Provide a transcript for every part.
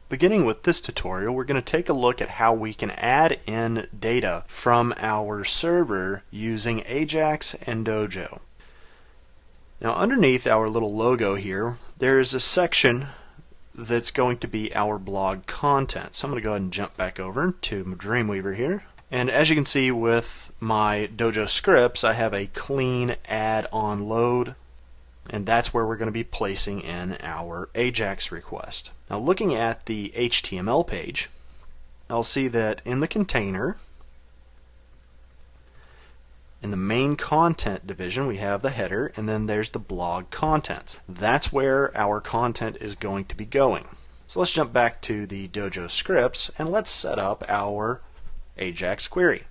Beginning with this tutorial, we're going to take a look at how we can add in data from our server using Ajax and Dojo. Now underneath our little logo here, there's a section that's going to be our blog content. So I'm going to go ahead and jump back over to Dreamweaver here. And as you can see with my Dojo scripts, I have a clean add-on load, and that's where we're going to be placing in our Ajax request. Now looking at the HTML page, I'll see that in the container, in the main content division, we have the header, and then there's the blog contents. That's where our content is going to be going. So let's jump back to the Dojo scripts and let's set up our Ajax query.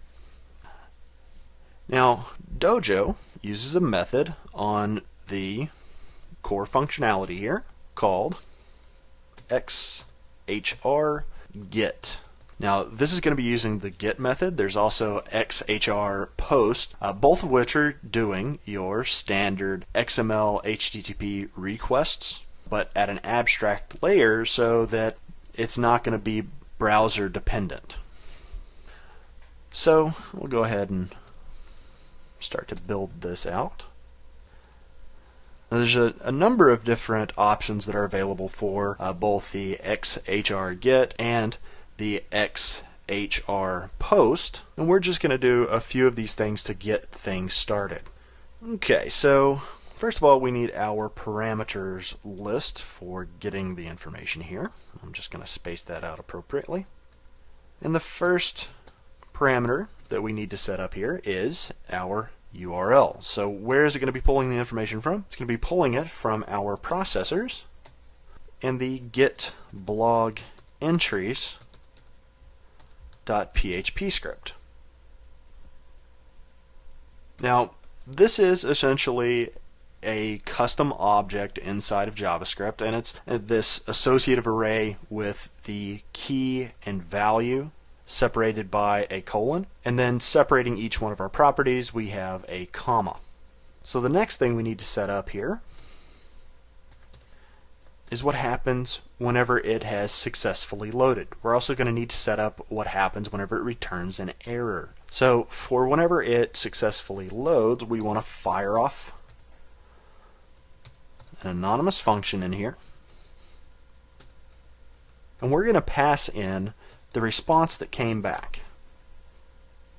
Now Dojo uses a method on the core functionality here called xhrGet. Now this is going to be using the get method. There's also xhrPost, both of which are doing your standard XML HTTP requests, but at an abstract layer so that it's not going to be browser dependent. So we'll go ahead and start to build this out. Now, there's a number of different options that are available for both the xhrGet and the xhrPost, and we're just going to do a few of these things to get things started. Okay, so first of all, we need our parameters list for getting the information here. I'm just going to space that out appropriately. And the first parameter that we need to set up here is our URL. So where is it going to be pulling the information from? It's going to be pulling it from our processors and the get blog entries .php script. Now this is essentially a custom object inside of JavaScript, and it's this associative array with the key and value separated by a colon, and then separating each one of our properties we have a comma. So the next thing we need to set up here is what happens whenever it has successfully loaded. We're also going to need to set up what happens whenever it returns an error. So for whenever it successfully loads, we want to fire off an anonymous function in here, and we're going to pass in the response that came back.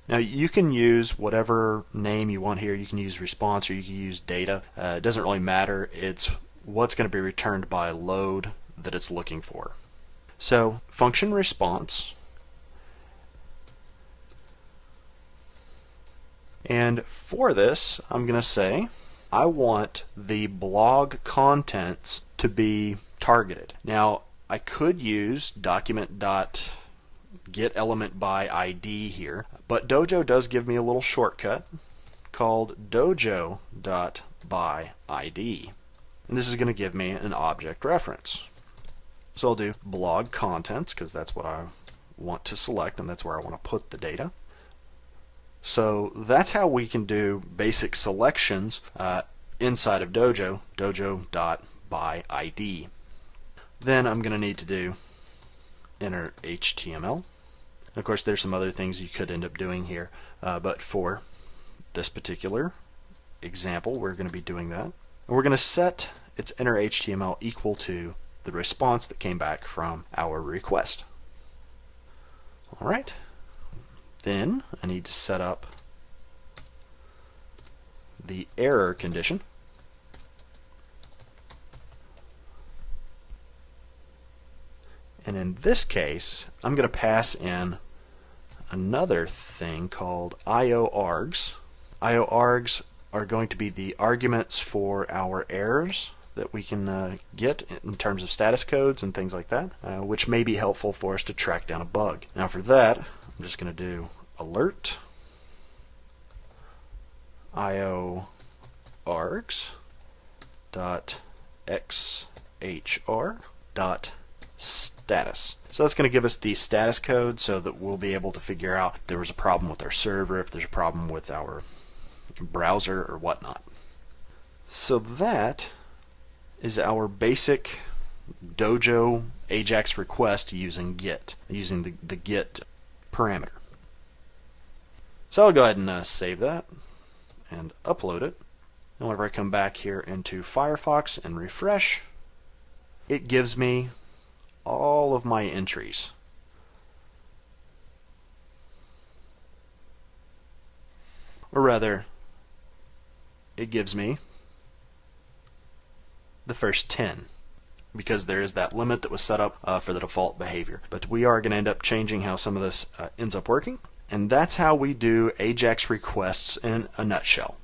Now you can use whatever name you want here. You can use response or you can use data. It doesn't really matter. It's what's going to be returned by load that it's looking for. So function response, and for this I'm going to say I want the blog contents to be targeted. Now I could use document.getElementById here, but Dojo does give me a little shortcut called dojo.byId. And this is going to give me an object reference. So I'll do blog contents because that's what I want to select and that's where I want to put the data. So that's how we can do basic selections inside of Dojo, dojo.byId. Then I'm going to need to do enter HTML. Of course there's some other things you could end up doing here, but for this particular example we're going to be doing that. And we're going to set its enter HTML equal to the response that came back from our request. Alright, then I need to set up the error condition. And in this case I'm going to pass in another thing called IOArgs. IOArgs are going to be the arguments for our errors that we can get in terms of status codes and things like that, which may be helpful for us to track down a bug. Now for that, I'm just going to do alert IOArgs dot xhr dot status. So that's going to give us the status code so that we'll be able to figure out if there was a problem with our server, if there's a problem with our browser or whatnot. So that is our basic Dojo AJAX request using get, using the get parameter. So I'll go ahead and save that and upload it. And whenever I come back here into Firefox and refresh, it gives me all of my entries. Or rather, it gives me the first 10, because there is that limit that was set up for the default behavior. But we are going to end up changing how some of this ends up working, and that's how we do AJAX requests in a nutshell.